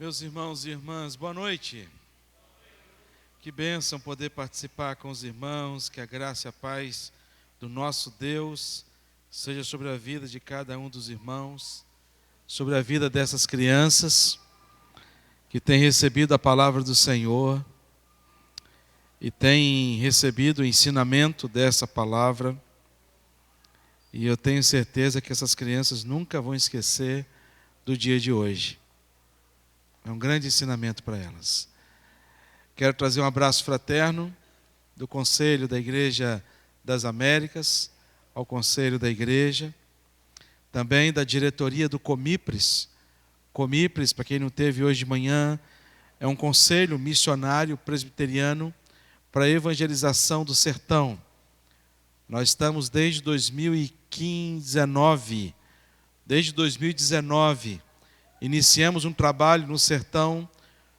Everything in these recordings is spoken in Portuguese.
Meus irmãos e irmãs, boa noite. Que bênção poder participar com os irmãos, que a graça e a paz do nosso Deus seja sobre a vida de cada um dos irmãos, sobre a vida dessas crianças que têm recebido a palavra do Senhor e têm recebido o ensinamento dessa palavra. E eu tenho certeza que essas crianças nunca vão esquecer do dia de hoje. É um grande ensinamento para elas. Quero trazer um abraço fraterno do Conselho da Igreja das Américas ao Conselho da Igreja, também da diretoria do Comipres. Comipres, para quem não teve hoje de manhã, é um conselho missionário presbiteriano para a evangelização do sertão. Nós estamos desde 2019, iniciamos um trabalho no sertão,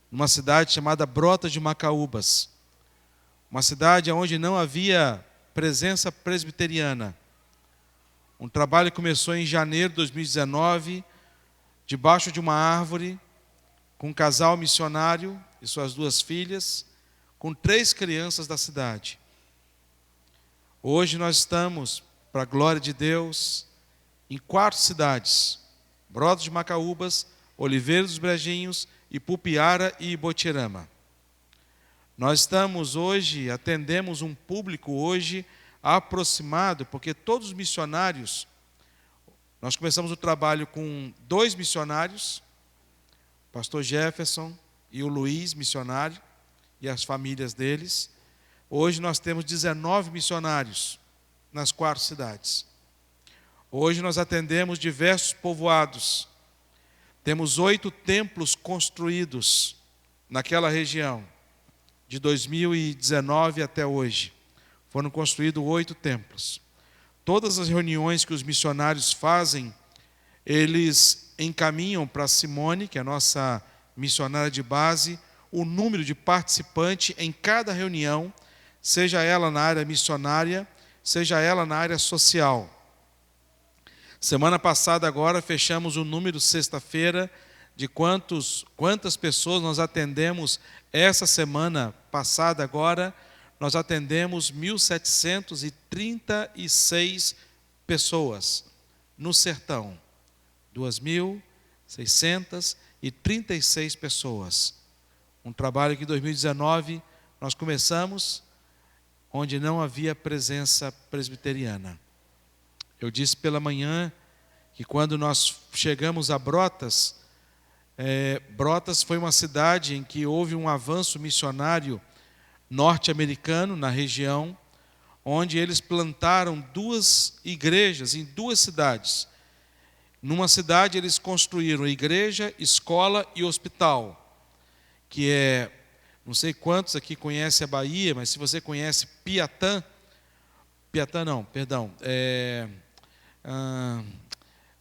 numa cidade chamada Brotas de Macaúbas, uma cidade onde não havia presença presbiteriana. Um trabalho que começou em janeiro de 2019, debaixo de uma árvore, com um casal missionário e suas 2 filhas, com 3 crianças da cidade. Hoje nós estamos, para a glória de Deus, em 4 cidades: Brotas de Macaúbas, Oliveira dos Brejinhos, Ipupiara e Ibotirama. Nós estamos hoje, atendemos um público hoje aproximado, porque todos os missionários, nós começamos o trabalho com 2 missionários, o pastor Jefferson e o Luiz, missionário, e as famílias deles. Hoje nós temos 19 missionários nas 4 cidades. Hoje nós atendemos diversos povoados. Temos 8 templos construídos naquela região, de 2019 até hoje. Foram construídos 8 templos. Todas as reuniões que os missionários fazem, eles encaminham para Simone, que é a nossa missionária de base, o número de participantes em cada reunião, seja ela na área missionária, seja ela na área social. Semana passada agora fechamos o número sexta-feira de quantas pessoas nós atendemos. Essa semana passada agora nós atendemos 1.736 pessoas no sertão. 2.636 pessoas. Um trabalho que em 2019 nós começamos, onde não havia presença presbiteriana. Eu disse pela manhã que quando nós chegamos a Brotas, Brotas foi uma cidade em que houve um avanço missionário norte-americano na região, onde eles plantaram 2 igrejas em 2 cidades. Numa cidade eles construíram igreja, escola e hospital, que é, não sei quantos aqui conhecem a Bahia, mas se você conhece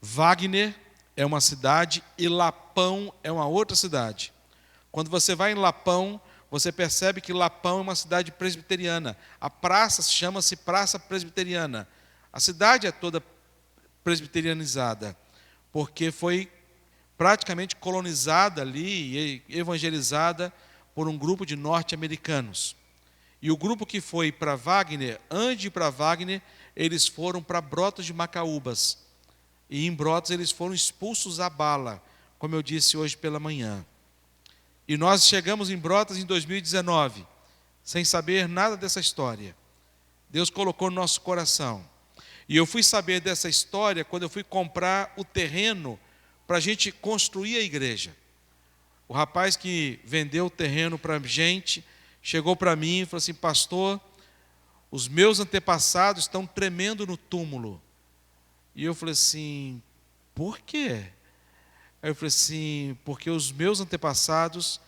Wagner é uma cidade e Lapão é uma outra cidade. Quando você vai em Lapão, você percebe que Lapão é uma cidade presbiteriana. A praça chama-se Praça Presbiteriana. A cidade é toda presbiterianizada, porque foi praticamente colonizada ali e evangelizada por um grupo de norte-americanos. E o grupo que foi para Wagner, antes de ir para Wagner, eles foram para Brotas de Macaúbas. E em Brotas eles foram expulsos à bala, como eu disse hoje pela manhã. E nós chegamos em Brotas em 2019, sem saber nada dessa história. Deus colocou no nosso coração. E eu fui saber dessa história quando eu fui comprar o terreno para a gente construir a igreja. O rapaz que vendeu o terreno para a gente chegou para mim e falou assim: pastor, os meus antepassados estão tremendo no túmulo. E eu falei assim: por quê? Aí eu falei assim: porque os meus antepassados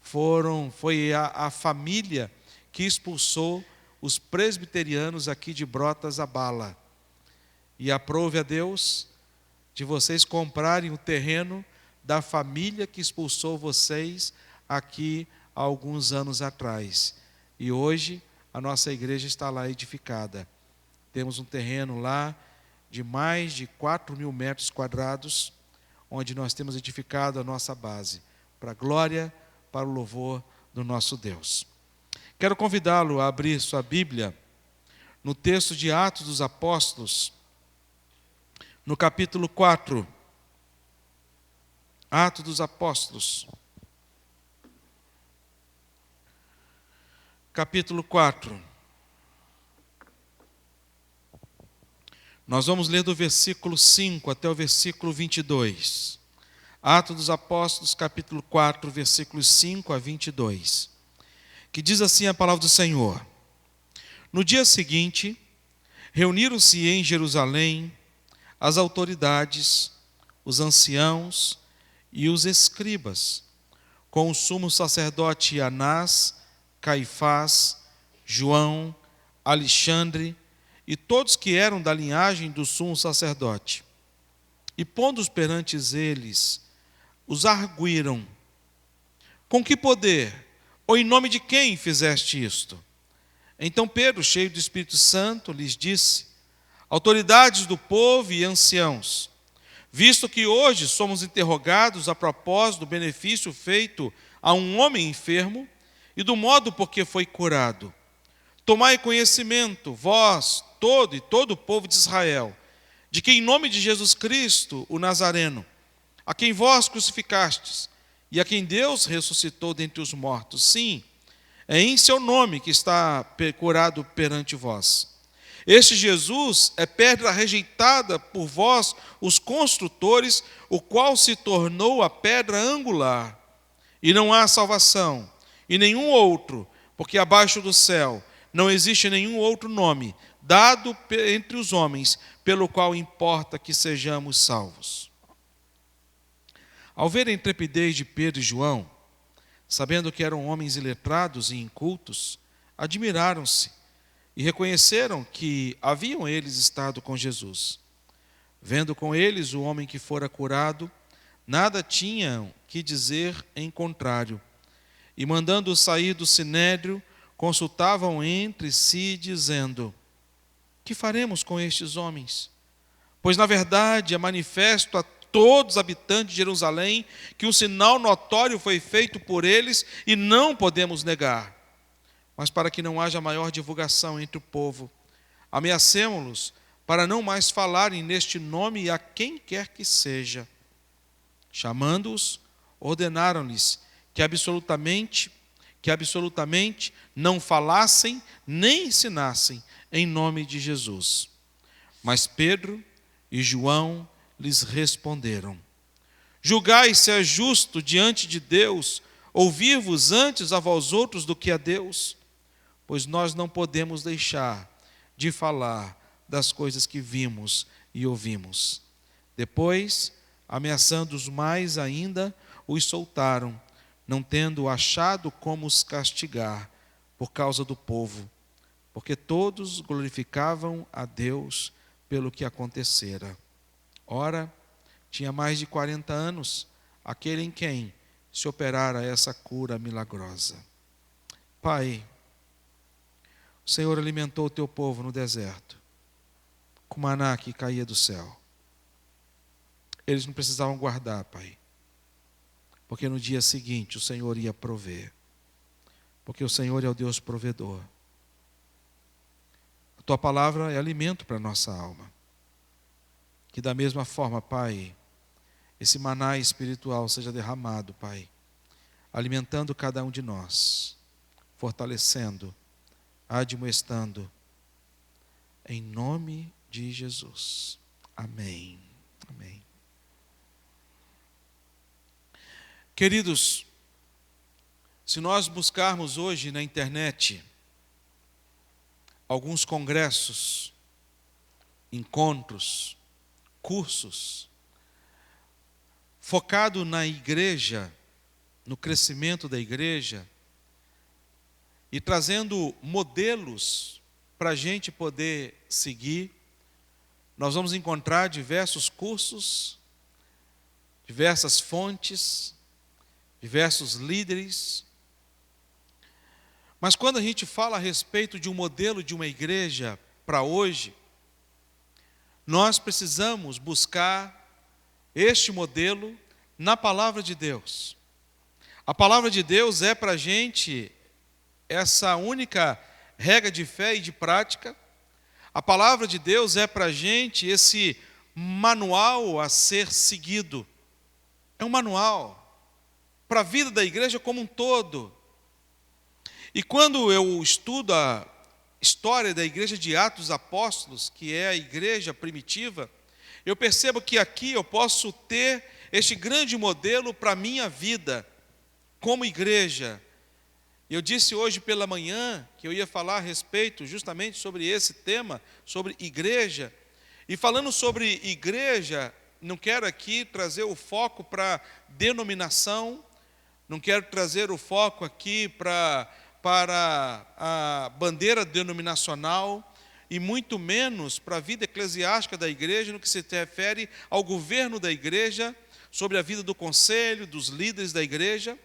foi a família que expulsou os presbiterianos aqui de Brotas à bala. E aprove a Deus de vocês comprarem o terreno da família que expulsou vocês aqui há alguns anos atrás. E hoje a nossa igreja está lá edificada. Temos um terreno lá de mais de 4.000 metros quadrados, onde nós temos edificado a nossa base. para a glória, para o louvor do nosso Deus. Quero convidá-lo a abrir sua Bíblia no texto de Atos dos Apóstolos, no capítulo 4. Atos dos Apóstolos, capítulo 4. Nós vamos ler do versículo 5 até o versículo 22. Atos dos Apóstolos, capítulo 4, versículos 5 a 22. Que diz assim a palavra do Senhor: No dia seguinte, reuniram-se em Jerusalém as autoridades, os anciãos e os escribas, com o sumo sacerdote Anás, Caifás, João, Alexandre e todos que eram da linhagem do sumo sacerdote. E pondo-os perante eles, os arguíram: Com que poder, ou em nome de quem fizeste isto? Então Pedro, cheio do Espírito Santo, lhes disse: Autoridades do povo e anciãos, visto que hoje somos interrogados a propósito do benefício feito a um homem enfermo e do modo por que foi curado, tomai conhecimento, vós, todo o povo de Israel, de que em nome de Jesus Cristo, o Nazareno, a quem vós crucificastes e a quem Deus ressuscitou dentre os mortos, sim, é em seu nome que está curado perante vós. Este Jesus é pedra rejeitada por vós, os construtores, o qual se tornou a pedra angular. E não há salvação, e nenhum outro, porque abaixo do céu não existe nenhum outro nome dado entre os homens, pelo qual importa que sejamos salvos. Ao ver a intrepidez de Pedro e João, sabendo que eram homens iletrados e incultos, admiraram-se e reconheceram que haviam eles estado com Jesus. Vendo com eles o homem que fora curado, nada tinham que dizer em contrário. E mandando-o sair do sinédrio, consultavam entre si, dizendo: Que faremos com estes homens? Pois na verdade é manifesto a todos os habitantes de Jerusalém que um sinal notório foi feito por eles e não podemos negar. Mas para que não haja maior divulgação entre o povo, ameacemo-los para não mais falarem neste nome a quem quer que seja. Chamando-os, ordenaram-lhes que absolutamente não falassem nem ensinassem em nome de Jesus. Mas Pedro e João lhes responderam: Julgai se é justo diante de Deus ouvir-vos antes a vós outros do que a Deus, pois nós não podemos deixar de falar das coisas que vimos e ouvimos. Depois, ameaçando-os mais ainda, os soltaram, não tendo achado como os castigar por causa do povo, porque todos glorificavam a Deus pelo que acontecera. Ora, tinha mais de 40 anos aquele em quem se operara essa cura milagrosa. Pai, o Senhor alimentou o teu povo no deserto com maná que caía do céu. Eles não precisavam guardar, Pai, porque no dia seguinte o Senhor ia prover, porque o Senhor é o Deus provedor. A tua palavra é alimento para a nossa alma. Que da mesma forma, Pai, esse maná espiritual seja derramado, Pai, alimentando cada um de nós, fortalecendo, admoestando, em nome de Jesus. Amém. Amém. Queridos, se nós buscarmos hoje na internet alguns congressos, encontros, cursos, focado na igreja, no crescimento da igreja, e trazendo modelos para a gente poder seguir, nós vamos encontrar diversos cursos, diversas fontes, diversos líderes. Mas quando a gente fala a respeito de um modelo de uma igreja para hoje, nós precisamos buscar este modelo na palavra de Deus. A palavra de Deus é para a gente essa única regra de fé e de prática. A palavra de Deus é para a gente esse manual a ser seguido. É um manual para a vida da igreja como um todo. E quando eu estudo a história da igreja de Atos dos Apóstolos, que é a igreja primitiva, eu percebo que aqui eu posso ter este grande modelo para a minha vida como igreja. Eu disse hoje pela manhã que eu ia falar a respeito justamente sobre esse tema, sobre igreja. E falando sobre igreja, não quero aqui trazer o foco para denominação, não quero trazer o foco aqui para a bandeira denominacional, e muito menos para a vida eclesiástica da igreja, no que se refere ao governo da igreja, sobre a vida do conselho, dos líderes da igreja.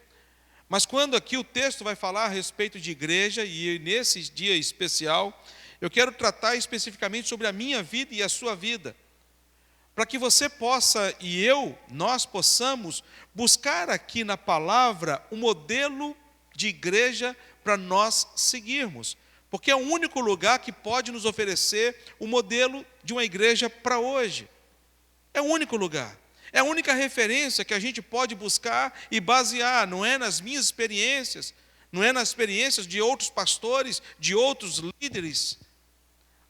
Mas quando aqui o texto vai falar a respeito de igreja, e nesse dia especial, eu quero tratar especificamente sobre a minha vida e a sua vida, para que você possa e nós possamos buscar aqui na palavra um modelo de igreja para nós seguirmos, porque é o único lugar que pode nos oferecer o modelo de uma igreja para hoje. É o único lugar. É a única referência que a gente pode buscar e basear, não é nas minhas experiências, não é nas experiências de outros pastores, de outros líderes.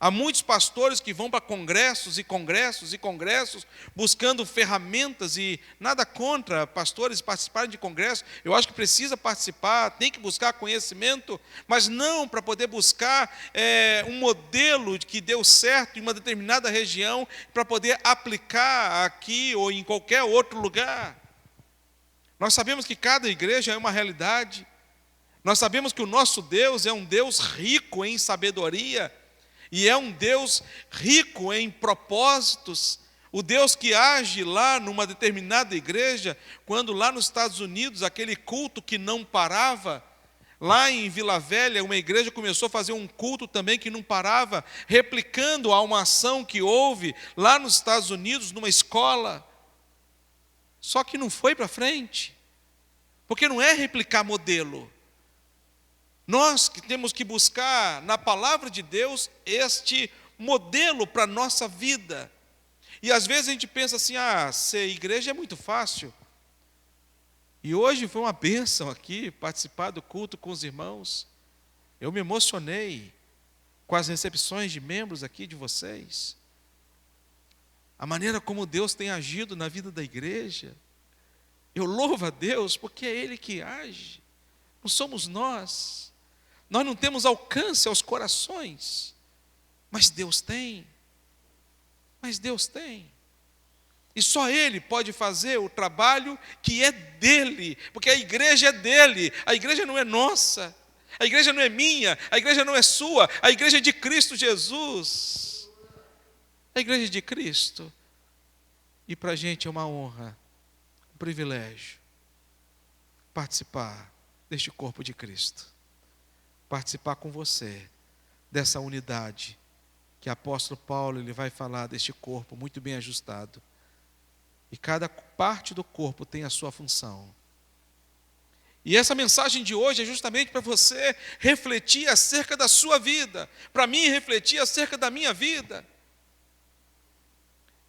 Há muitos pastores que vão para congressos e congressos e congressos, buscando ferramentas, e nada contra pastores participarem de congressos. Eu acho que precisa participar, tem que buscar conhecimento, mas não para poder buscar um modelo que deu certo em uma determinada região, para poder aplicar aqui ou em qualquer outro lugar. Nós sabemos que cada igreja é uma realidade. Nós sabemos que o nosso Deus é um Deus rico em sabedoria, e é um Deus rico em propósitos. O Deus que age lá numa determinada igreja, quando lá nos Estados Unidos, aquele culto que não parava, lá em Vila Velha, uma igreja começou a fazer um culto também que não parava, replicando a uma ação que houve lá nos Estados Unidos, numa escola. Só que não foi para frente, porque não é replicar modelo. Nós que temos que buscar na palavra de Deus este modelo para a nossa vida. E às vezes a gente pensa assim, ser igreja é muito fácil. E hoje foi uma bênção aqui, participar do culto com os irmãos. Eu me emocionei com as recepções de membros aqui de vocês. A maneira como Deus tem agido na vida da igreja. Eu louvo a Deus porque é Ele que age, não somos nós. Nós não temos alcance aos corações, mas Deus tem. E só Ele pode fazer o trabalho que é dEle, porque a igreja é dEle, a igreja não é nossa, a igreja não é minha, a igreja não é sua, a igreja é de Cristo Jesus. A igreja é de Cristo. E para a gente é uma honra, um privilégio, participar deste corpo de Cristo. Participar com você dessa unidade que o apóstolo Paulo ele vai falar deste corpo muito bem ajustado. E cada parte do corpo tem a sua função. E essa mensagem de hoje é justamente para você refletir acerca da sua vida, para mim refletir acerca da minha vida.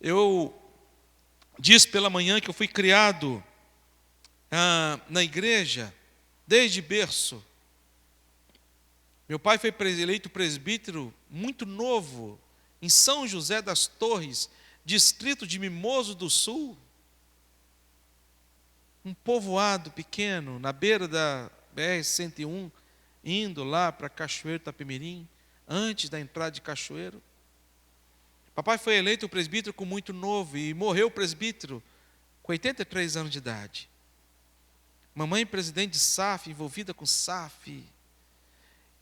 Eu disse pela manhã que eu fui criado na igreja desde berço. Meu pai foi eleito presbítero muito novo, em São José das Torres, distrito de Mimoso do Sul. Um povoado pequeno, na beira da BR-101, indo lá para Cachoeiro Itapemirim, antes da entrada de Cachoeiro. Papai foi eleito presbítero com muito novo e morreu presbítero com 83 anos de idade. Mamãe presidente de SAF, envolvida com SAF.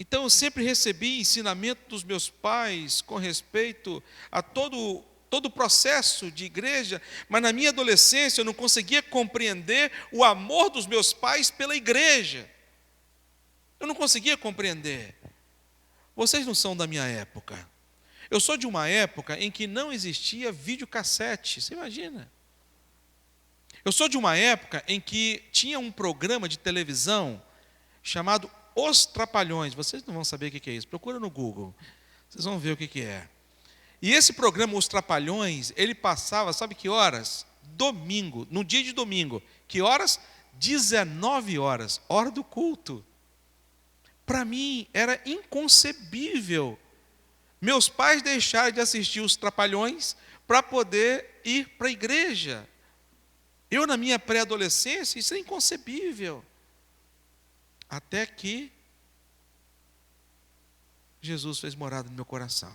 Então eu sempre recebi ensinamento dos meus pais com respeito a todo o processo de igreja, mas na minha adolescência eu não conseguia compreender o amor dos meus pais pela igreja. Eu não conseguia compreender. Vocês não são da minha época. Eu sou de uma época em que não existia videocassete, você imagina? Eu sou de uma época em que tinha um programa de televisão chamado Os Trapalhões. Vocês não vão saber o que é isso. Procura no Google. Vocês vão ver o que é. E esse programa, Os Trapalhões, ele passava, sabe que horas? Domingo, no dia de domingo. Que horas? 19 horas, hora do culto. Para mim, era inconcebível meus pais deixarem de assistir Os Trapalhões para poder ir para a igreja. Eu, na minha pré-adolescência, isso é inconcebível. Até que Jesus fez morada no meu coração.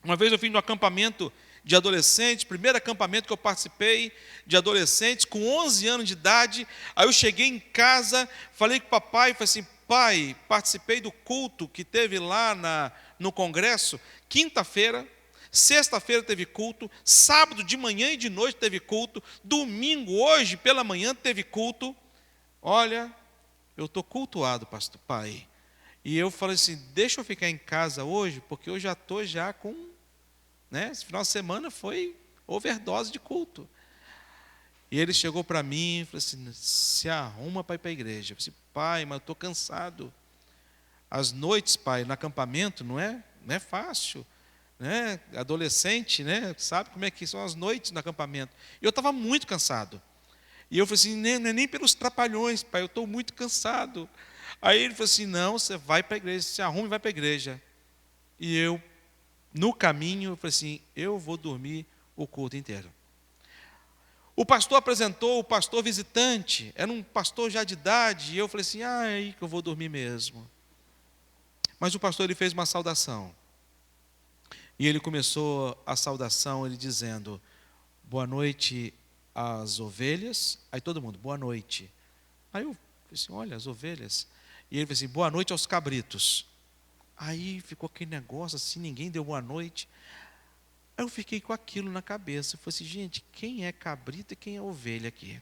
Uma vez eu fui no acampamento de adolescentes, primeiro acampamento que eu participei de adolescentes, com 11 anos de idade. Aí eu cheguei em casa, falei com o papai, falei assim: pai, participei do culto que teve lá no congresso, quinta-feira, sexta-feira teve culto, sábado de manhã e de noite teve culto, domingo, hoje pela manhã teve culto. Olha, eu estou cultuado, pastor, pai. E eu falei assim: deixa eu ficar em casa hoje, porque eu já estou com, esse final de semana foi overdose de culto. E ele chegou para mim e falou assim: se arruma para ir para a igreja. Eu falei assim: pai, mas eu estou cansado. As noites, pai, no acampamento não é fácil. Adolescente, sabe como é que são as noites no acampamento. E eu estava muito cansado. E eu falei assim: não é nem pelos trapalhões, pai, eu estou muito cansado. Aí ele falou assim: não, você vai para a igreja, se arruma e vai para a igreja. E eu, no caminho, eu falei assim: eu vou dormir o culto inteiro. O pastor apresentou o pastor visitante, era um pastor já de idade, e eu falei assim: é aí que eu vou dormir mesmo. Mas o pastor, ele fez uma saudação. E ele começou a saudação, ele dizendo: boa noite às ovelhas. Aí todo mundo: boa noite. Aí eu falei assim: olha, as ovelhas. E ele falou assim: boa noite aos cabritos. Aí ficou aquele negócio assim, ninguém deu boa noite. Aí eu fiquei com aquilo na cabeça. Eu falei assim: gente, quem é cabrito e quem é ovelha aqui?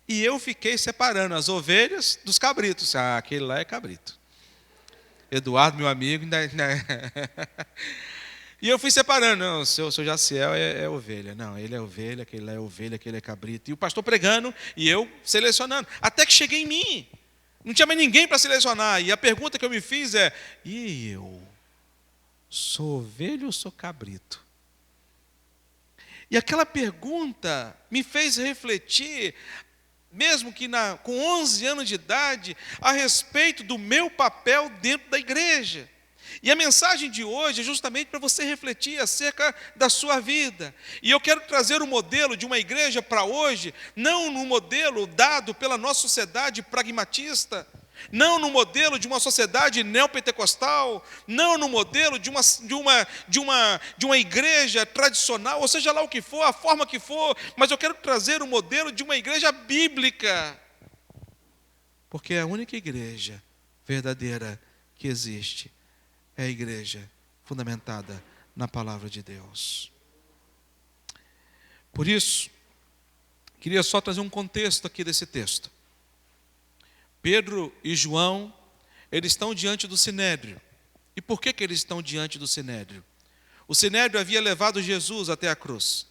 E eu fiquei separando as ovelhas dos cabritos. Ah, aquele lá é cabrito. Eduardo, meu amigo, ainda... E eu fui separando. Não, o seu Jaciel é ovelha. Não, ele é ovelha, aquele lá é ovelha, aquele é cabrito. E o pastor pregando e eu selecionando. Até que cheguei em mim. Não tinha mais ninguém para selecionar. E a pergunta que eu me fiz é: e eu? Sou ovelha ou sou cabrito? E aquela pergunta me fez refletir, mesmo que com 11 anos de idade, a respeito do meu papel dentro da igreja. E a mensagem de hoje é justamente para você refletir acerca da sua vida. E eu quero trazer o modelo de uma igreja para hoje, não no modelo dado pela nossa sociedade pragmatista, não no modelo de uma sociedade neopentecostal, não no modelo de uma igreja tradicional, ou seja lá o que for, a forma que for, mas eu quero trazer o modelo de uma igreja bíblica, porque é a única igreja verdadeira que existe. É a igreja fundamentada na palavra de Deus. Por isso, queria só trazer um contexto aqui desse texto. Pedro e João, eles estão diante do Sinédrio. E por que eles estão diante do Sinédrio? O Sinédrio havia levado Jesus até a cruz.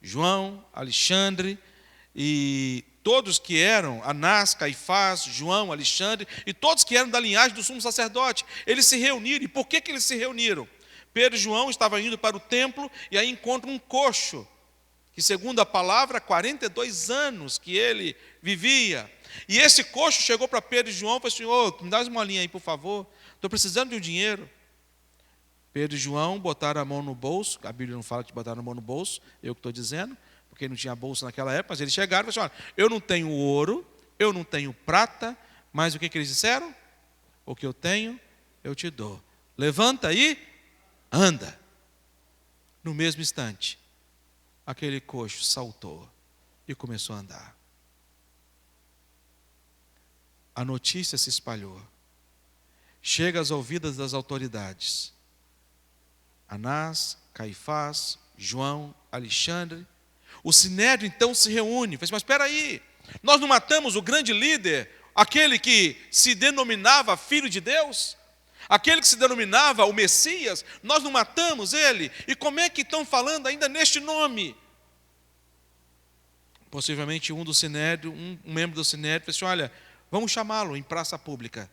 João, Alexandre e todos que eram, Anás, Caifás, João, Alexandre, e todos que eram da linhagem do sumo sacerdote, eles se reuniram. E por que eles se reuniram? Pedro e João estavam indo para o templo, e aí encontram um coxo, que segundo a palavra, há 42 anos que ele vivia. E esse coxo chegou para Pedro e João e falou assim: ô, me dá uma linha aí, por favor, estou precisando de um dinheiro. Pedro e João botaram a mão no bolso, a Bíblia não fala que botaram a mão no bolso, eu que estou dizendo, porque não tinha bolsa naquela época, mas eles chegaram e falaram assim: olha, eu não tenho ouro, eu não tenho prata, mas o que eles disseram? O que eu tenho, eu te dou. Levanta e anda. No mesmo instante, aquele coxo saltou e começou a andar. A notícia se espalhou. Chega às ouvidas das autoridades. Anás, Caifás, João, Alexandre. O Sinédrio então se reúne. Fala assim: mas espera aí, nós não matamos o grande líder, aquele que se denominava Filho de Deus? Aquele que se denominava o Messias? Nós não matamos ele? E como é que estão falando ainda neste nome? Possivelmente um do Sinédrio, um membro do Sinédrio, disse: olha, vamos chamá-lo em praça pública.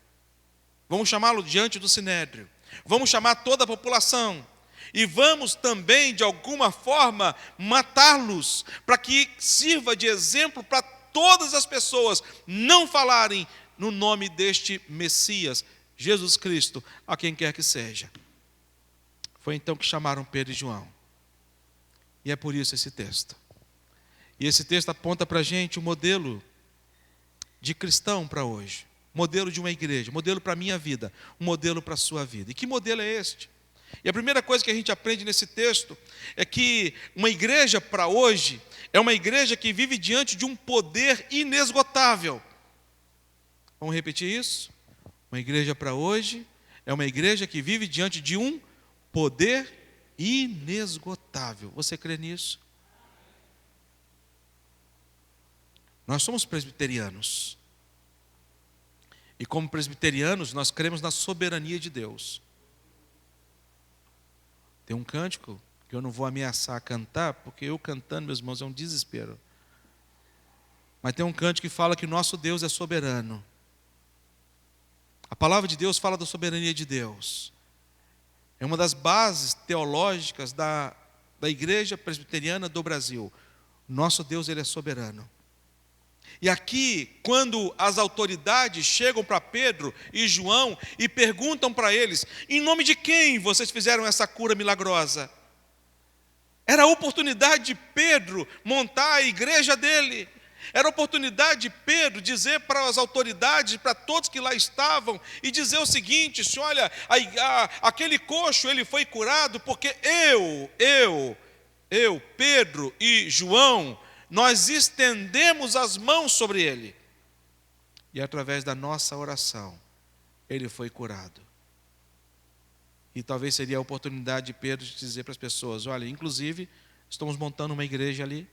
Vamos chamá-lo diante do Sinédrio. Vamos chamar toda a população. E vamos também, de alguma forma, matá-los, para que sirva de exemplo para todas as pessoas não falarem no nome deste Messias, Jesus Cristo, a quem quer que seja. Foi então que chamaram Pedro e João. E é por isso esse texto. E esse texto aponta para a gente um modelo de cristão para hoje. Modelo de uma igreja, modelo para a minha vida, um modelo para a sua vida. E que modelo é este? E a primeira coisa que a gente aprende nesse texto é que uma igreja para hoje é uma igreja que vive diante de um poder inesgotável. Vamos repetir isso? Uma igreja para hoje é uma igreja que vive diante de um poder inesgotável. Você crê nisso? Nós somos presbiterianos. E como presbiterianos, nós cremos na soberania de Deus. Tem um cântico que eu não vou ameaçar cantar, porque eu cantando, meus irmãos, é um desespero. Mas tem um cântico que fala que nosso Deus é soberano. A palavra de Deus fala da soberania de Deus. É uma das bases teológicas da igreja presbiteriana do Brasil. Nosso Deus, ele é soberano. E aqui, quando as autoridades chegam para Pedro e João e perguntam para eles: em nome de quem vocês fizeram essa cura milagrosa? Era a oportunidade de Pedro montar a igreja dele. Era a oportunidade de Pedro dizer para as autoridades, para todos que lá estavam, e dizer o seguinte: olha, aquele coxo ele foi curado porque eu, Pedro e João, nós estendemos as mãos sobre ele. E através da nossa oração, ele foi curado. E talvez seria a oportunidade de Pedro de dizer para as pessoas: olha, inclusive, estamos montando uma igreja ali.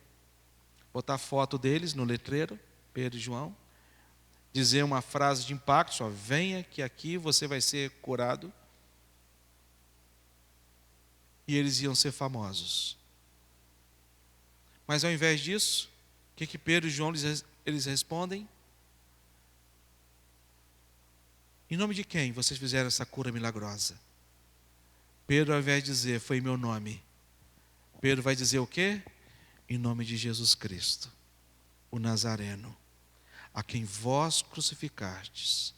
Botar foto deles no letreiro, Pedro e João. Dizer uma frase de impacto: só venha que aqui você vai ser curado. E eles iam ser famosos. Mas ao invés disso, o que Pedro e João eles respondem? Em nome de quem vocês fizeram essa cura milagrosa? Pedro, ao invés de dizer, foi em meu nome, Pedro vai dizer o quê? Em nome de Jesus Cristo, o Nazareno, a quem vós crucificastes,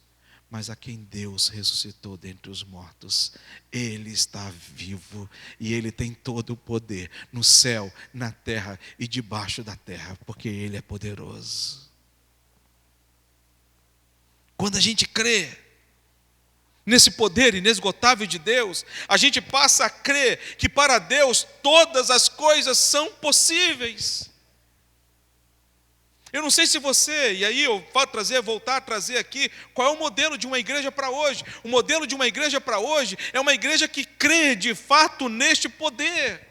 mas a quem Deus ressuscitou dentre os mortos. Ele está vivo e Ele tem todo o poder no céu, na terra e debaixo da terra, porque Ele é poderoso. Quando a gente crê nesse poder inesgotável de Deus, a gente passa a crer que para Deus todas as coisas são possíveis. Eu não sei se você, e aí eu vou voltar a trazer aqui, qual é o modelo de uma igreja para hoje. O modelo de uma igreja para hoje é uma igreja que crê de fato neste poder.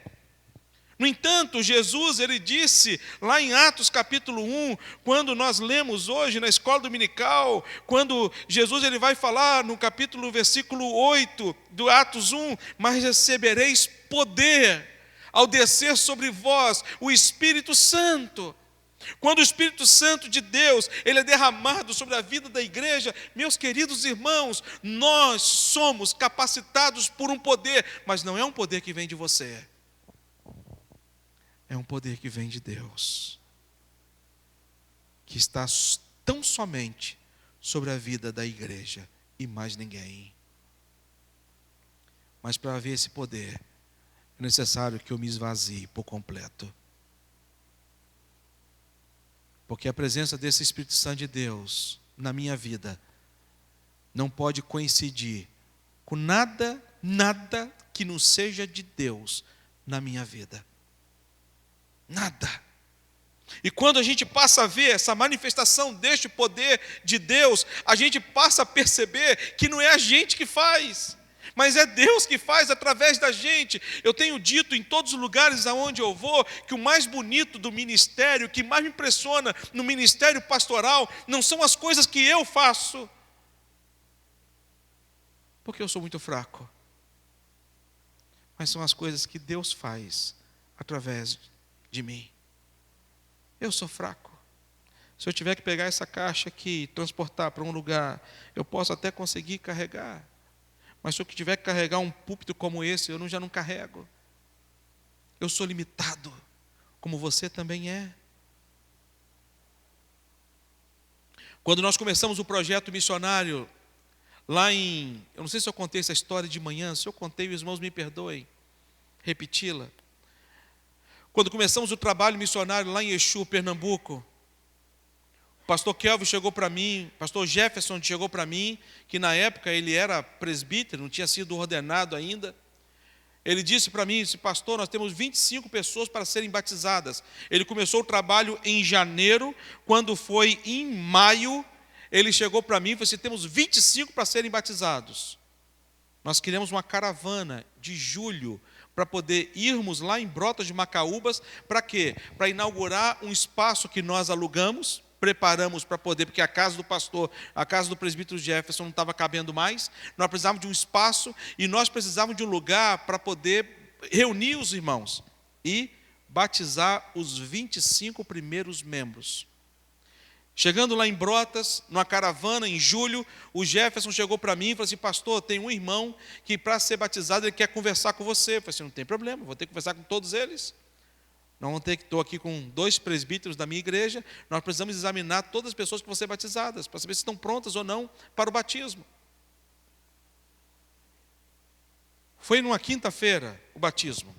No entanto, Jesus, ele disse lá em Atos capítulo 1, quando nós lemos hoje na escola dominical, quando Jesus ele vai falar no versículo 8 do Atos 1, mas recebereis poder ao descer sobre vós o Espírito Santo. Quando o Espírito Santo de Deus, ele é derramado sobre a vida da igreja, meus queridos irmãos, nós somos capacitados por um poder, mas não é um poder que vem de você. É um poder que vem de Deus, que está tão somente sobre a vida da igreja e mais ninguém. Mas para haver esse poder, é necessário que eu me esvazie por completo. Porque a presença desse Espírito Santo de Deus na minha vida não pode coincidir com nada que não seja de Deus na minha vida. Nada. E quando a gente passa a ver essa manifestação deste poder de Deus, a gente passa a perceber que não é a gente que faz, mas é Deus que faz através da gente. Eu tenho dito em todos os lugares aonde eu vou, que o mais bonito do ministério, o que mais me impressiona no ministério pastoral, não são as coisas que eu faço, porque eu sou muito fraco, mas são as coisas que Deus faz através de mim. Eu sou fraco. Se eu tiver que pegar essa caixa aqui e transportar para um lugar, eu posso até conseguir carregar. Mas se eu tiver que carregar um púlpito como esse, eu já não carrego. Eu sou limitado, como você também é. Quando nós começamos o projeto missionário, eu não sei se eu contei essa história de manhã, se eu contei, os irmãos me perdoem, repeti-la. Quando começamos o trabalho missionário lá em Exu, Pernambuco, o pastor Kelvin chegou para mim, o pastor Jefferson chegou para mim, que na época ele era presbítero, não tinha sido ordenado ainda. Ele disse para mim, pastor, nós temos 25 pessoas para serem batizadas. Ele começou o trabalho em janeiro, quando foi em maio, ele chegou para mim e falou assim, temos 25 para serem batizados. Nós queremos uma caravana de julho, para poder irmos lá em Brotas de Macaúbas, para quê? Para inaugurar um espaço que nós alugamos, preparamos para poder, porque a casa do pastor, a casa do presbítero Jefferson não estava cabendo mais, nós precisávamos de um espaço e nós precisávamos de um lugar para poder reunir os irmãos e batizar os 25 primeiros membros. Chegando lá em Brotas, numa caravana, em julho, o Jefferson chegou para mim e falou assim, pastor, tem um irmão que para ser batizado ele quer conversar com você. Eu falei assim, não tem problema, vou ter que conversar com todos eles. Nós vamos ter que, estou aqui com 2 presbíteros da minha igreja, nós precisamos examinar todas as pessoas que vão ser batizadas, para saber se estão prontas ou não para o batismo. Foi numa quinta-feira o batismo.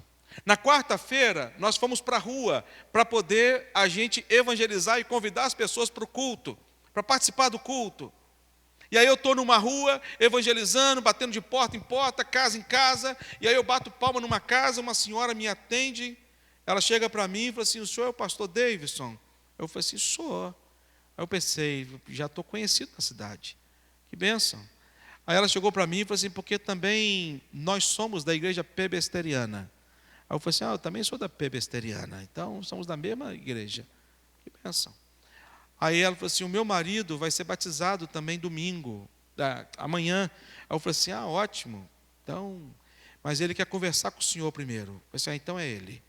Na quarta-feira, nós fomos para a rua, para poder a gente evangelizar e convidar as pessoas para o culto, para participar do culto. E aí eu estou numa rua, evangelizando, batendo de porta em porta, casa em casa, e aí eu bato palma numa casa, uma senhora me atende. Ela chega para mim e fala assim, o senhor é o pastor Davidson? Eu falei assim, sou. Aí eu pensei, já estou conhecido na cidade. Que bênção. Aí ela chegou para mim e falou assim, porque também nós somos da igreja pebesteriana. Aí eu falei assim, eu também sou da pebesteriana, então somos da mesma igreja. Que bênção. Aí ela falou assim, o meu marido vai ser batizado também domingo, amanhã. Aí eu falei assim, ótimo. Então, mas ele quer conversar com o senhor primeiro. Eu falei assim, então é ele.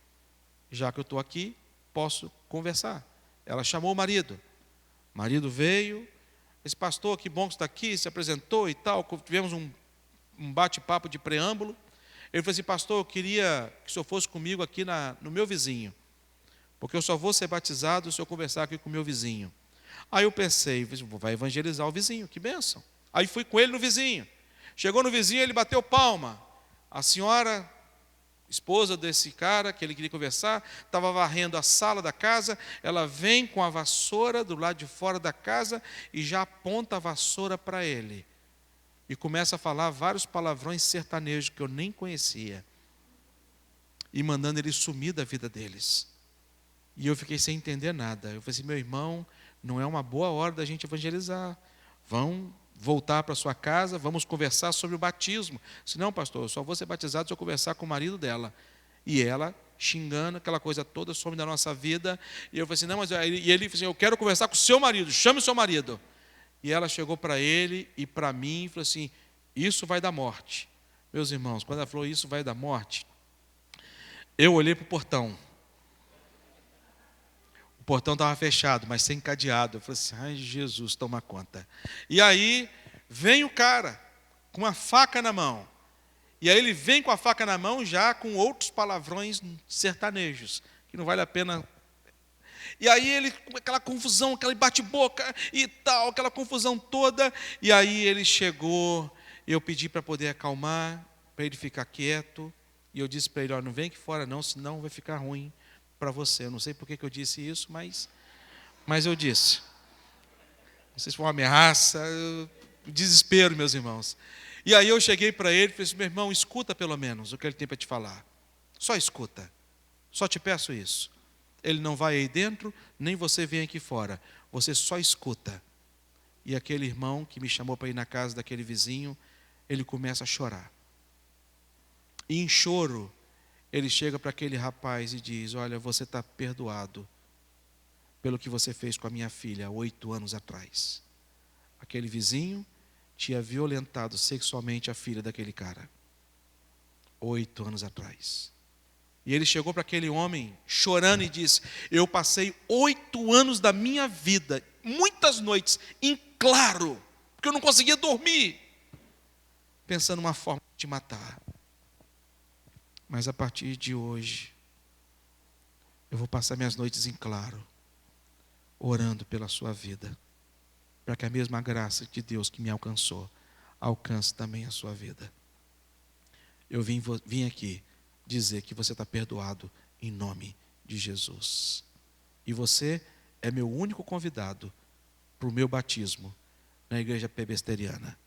Já que eu estou aqui, posso conversar. Ela chamou o marido. O marido veio, esse pastor, que bom que está aqui, se apresentou e tal. Tivemos um bate-papo de preâmbulo. Ele falou assim, pastor, eu queria que o senhor fosse comigo aqui no meu vizinho, porque eu só vou ser batizado se eu conversar aqui com o meu vizinho. Aí eu pensei, vai evangelizar o vizinho, que bênção. Aí fui com ele no vizinho. Chegou no vizinho, ele bateu palma. A senhora, esposa desse cara que ele queria conversar, estava varrendo a sala da casa, ela vem com a vassoura do lado de fora da casa e já aponta a vassoura para ele. E começa a falar vários palavrões sertanejos que eu nem conhecia. E mandando ele sumir da vida deles. E eu fiquei sem entender nada. Eu falei assim, meu irmão, não é uma boa hora da gente evangelizar. Vão voltar para sua casa, vamos conversar sobre o batismo. Se não, pastor, eu só vou ser batizado se eu conversar com o marido dela. E ela, xingando, aquela coisa toda, some da nossa vida. E eu falei assim, não, mas... E ele falou assim, eu quero conversar com o seu marido, chame o seu marido. E ela chegou para ele e para mim e falou assim, isso vai dar morte. Meus irmãos, quando ela falou isso vai dar morte, eu olhei para o portão. O portão estava fechado, mas sem cadeado. Eu falei assim, ai Jesus, toma conta. E aí vem o cara com uma faca na mão. E aí ele vem com a faca na mão já com outros palavrões sertanejos, que não vale a pena. E aí ele, aquela confusão, aquele bate-boca e tal, aquela confusão toda. E aí ele chegou, eu pedi para poder acalmar, para ele ficar quieto. E eu disse para ele, não vem aqui fora não, senão vai ficar ruim para você. Eu não sei por que eu disse isso, mas eu disse. Não sei se foi uma ameaça, desespero, meus irmãos. E aí eu cheguei para ele e falei assim, meu irmão, escuta pelo menos o que ele tem para te falar. Só escuta. Só te peço isso. Ele não vai aí dentro, nem você vem aqui fora. Você só escuta. E aquele irmão que me chamou para ir na casa daquele vizinho, ele começa a chorar. E em choro, ele chega para aquele rapaz e diz, olha, você está perdoado pelo que você fez com a minha filha há 8 anos atrás. Aquele vizinho tinha violentado sexualmente a filha daquele cara. 8 anos atrás. E ele chegou para aquele homem chorando e disse: eu passei 8 anos da minha vida, muitas noites, em claro, porque eu não conseguia dormir, pensando numa forma de te matar. Mas a partir de hoje, eu vou passar minhas noites em claro, orando pela sua vida, para que a mesma graça de Deus que me alcançou, alcance também a sua vida. Eu vim aqui dizer que você está perdoado em nome de Jesus. E você é meu único convidado para o meu batismo na igreja presbiteriana,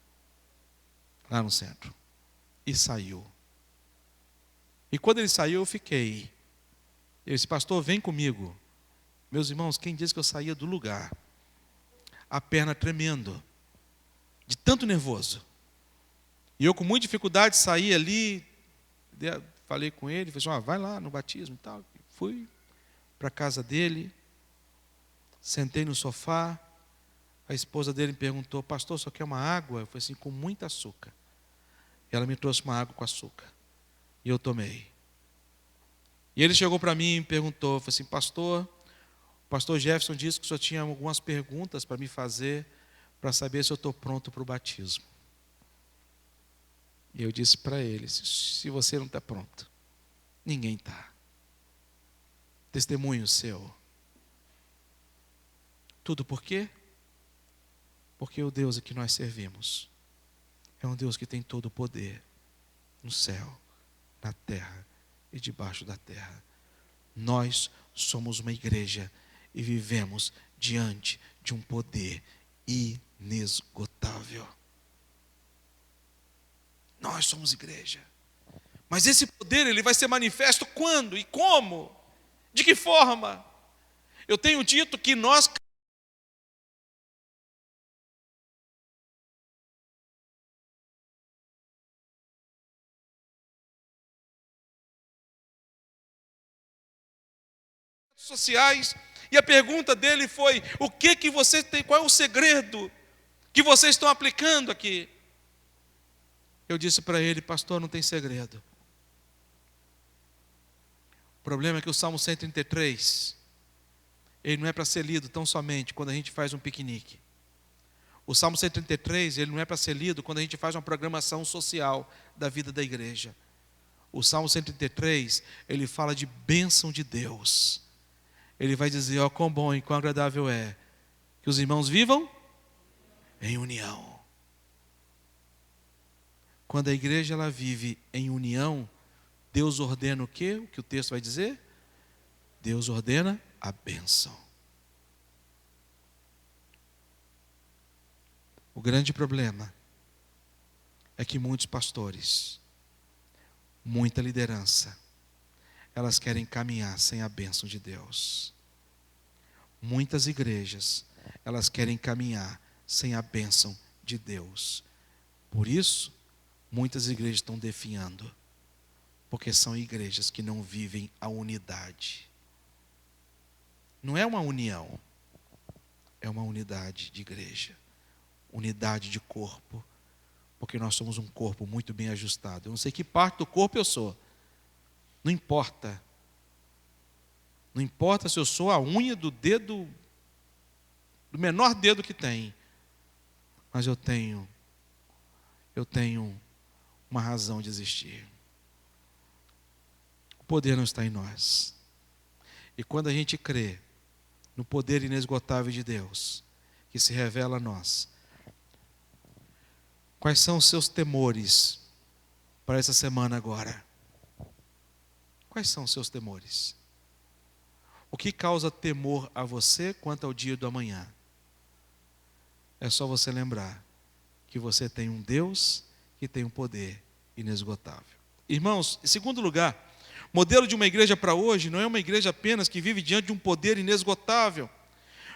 lá no centro. E saiu. E quando ele saiu, eu fiquei. Ele disse: pastor, vem comigo. Meus irmãos, quem disse que eu saía do lugar? A perna tremendo, de tanto nervoso. E eu com muita dificuldade saí ali, falei com ele, falei assim: vai lá no batismo e tal. Fui para a casa dele, sentei no sofá, a esposa dele me perguntou: pastor, só quer uma água? Eu falei assim: com muito açúcar. Ela me trouxe uma água com açúcar. E eu tomei. E ele chegou para mim e me perguntou, falei assim: pastor, o pastor Jefferson disse que o senhor tinha algumas perguntas para me fazer, para saber se eu estou pronto para o batismo. E eu disse para ele: se você não está pronto, ninguém está. Testemunho seu. Tudo por quê? Porque o Deus a que nós servimos é um Deus que tem todo o poder no céu, na terra e debaixo da terra. Nós somos uma igreja e vivemos diante de um poder inesgotável. Nós somos igreja. Mas esse poder, ele vai ser manifesto quando e como? De que forma? Eu tenho dito que nós sociais, e a pergunta dele foi: o que que você tem, qual é o segredo que vocês estão aplicando aqui? Eu disse para ele: pastor, não tem segredo. O problema é que o Salmo 133, ele não é para ser lido tão somente quando a gente faz um piquenique. O Salmo 133, ele não é para ser lido quando a gente faz uma programação social da vida da igreja. O Salmo 133, ele fala de bênção de Deus. Ele vai dizer: ó, quão bom e quão agradável é que os irmãos vivam em união. Quando a igreja ela vive em união, Deus ordena o quê? O que o texto vai dizer? Deus ordena a bênção. O grande problema é que muitos pastores, muita liderança, elas querem caminhar sem a bênção de Deus. Muitas igrejas, elas querem caminhar sem a bênção de Deus. Por isso, muitas igrejas estão definhando, porque são igrejas que não vivem a unidade. Não é uma união, é uma unidade de igreja, unidade de corpo, porque nós somos um corpo muito bem ajustado. Eu não sei que parte do corpo eu sou, não importa. Não importa se eu sou a unha do dedo, do menor dedo que tem, mas eu tenho uma razão de existir. O poder não está em nós. E quando a gente crê no poder inesgotável de Deus, que se revela a nós, quais são os seus temores para essa semana agora? Quais são os seus temores? O que causa temor a você quanto ao dia do amanhã? É só você lembrar que você tem um Deus que tem um poder inesgotável. Irmãos, em segundo lugar, modelo de uma igreja para hoje não é uma igreja apenas que vive diante de um poder inesgotável,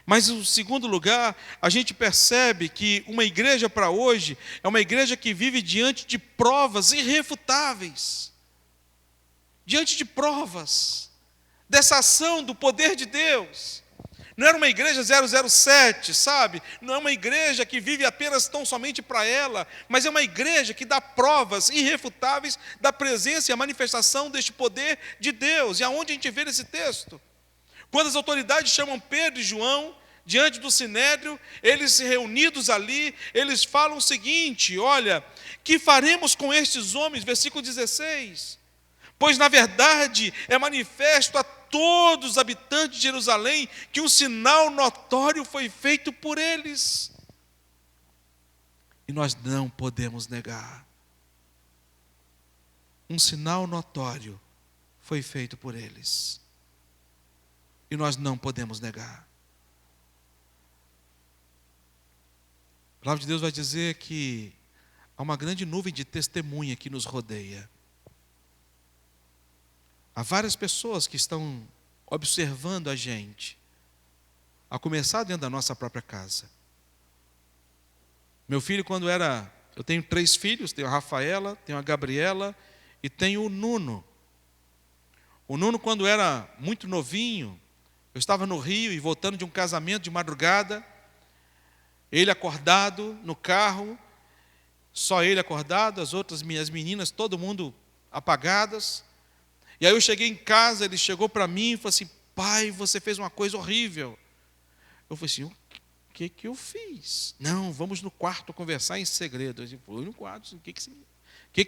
mas em segundo lugar, a gente percebe que uma igreja para hoje é uma igreja que vive diante de provas irrefutáveis. Diante de provas dessa ação do poder de Deus. Não era uma igreja 007, sabe? Não é uma igreja que vive apenas tão somente para ela, mas é uma igreja que dá provas irrefutáveis da presença e a manifestação deste poder de Deus. E aonde a gente vê nesse texto? Quando as autoridades chamam Pedro e João diante do sinédrio, eles reunidos ali, eles falam o seguinte: olha, que faremos com estes homens? Versículo 16. Pois na verdade é manifesto a todos os habitantes de Jerusalém que um sinal notório foi feito por eles. E nós não podemos negar. Um sinal notório foi feito por eles. E nós não podemos negar. A palavra de Deus vai dizer que há uma grande nuvem de testemunha que nos rodeia. Há várias pessoas que estão observando a gente, a começar dentro da nossa própria casa. Meu filho, eu tenho 3 filhos, tenho a Rafaela, tenho a Gabriela e tenho o Nuno. O Nuno, quando era muito novinho, eu estava no Rio e voltando de um casamento de madrugada, ele acordado no carro, só ele acordado, as outras minhas meninas, todo mundo apagadas. E aí eu cheguei em casa, ele chegou para mim e falou assim: pai, você fez uma coisa horrível. Eu falei assim: o que eu fiz? Não, vamos no quarto conversar em segredo. Eu fui no quarto, o que